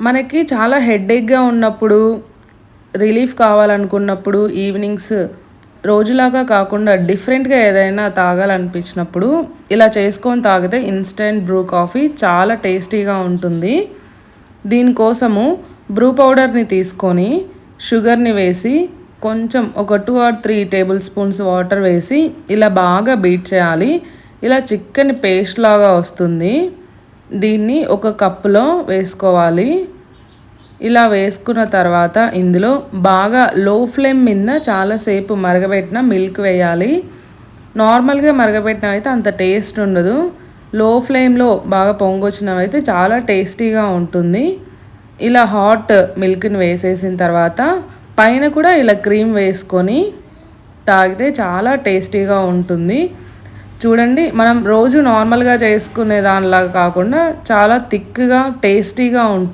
మనకి చాలా హెడేక్‌గా ఉన్నప్పుడు, రిలీఫ్ కావాలనుకున్నప్పుడు ఈవినింగ్స్ రోజులాగా కాకుండా డిఫరెంట్‌గా ఏదైనా తాగాలనిపించినప్పుడు ఇలా చేసుకొని తాగితే ఇన్‌స్టంట్ బ్రూ కాఫీ చాలా టేస్టీగా ఉంటుంది. దీనికోసము బ్రూ పౌడర్‌ని తీసుకొని, షుగర్‌ని వేసి, కొంచెం ఒక 2 ఆర్ 3 టేబుల్ స్పూన్స్ వాటర్ వేసి ఇలా బాగా బీట్ చేయాలి. ఇలా చిక్కని పేస్ట్ లాగా వస్తుంది. దీన్ని ఒక కప్పులో వేసుకోవాలి. ఇలా వేసుకున్న తర్వాత ఇందులో బాగా లో ఫ్లేమ్ మీద చాలాసేపు మరగబెట్టిన మిల్క్ వేయాలి. నార్మల్‌గా మరగబెట్టినవైతే అంత టేస్ట్ ఉండదు. లో ఫ్లేమ్‌లో బాగా పొంగొచ్చినవైతే చాలా టేస్టీగా ఉంటుంది. ఇలా హాట్ మిల్క్‌ని వేసేసిన తర్వాత పైన కూడా ఇలా క్రీమ్ వేసుకొని తాగితే చాలా టేస్టీగా ఉంటుంది. చూడండి, మనం రోజు నార్మల్‌గా చేసుకునే దానిలాగా కాకుండా చాలా థిక్‌గా టేస్టీగా ఉంటుంది.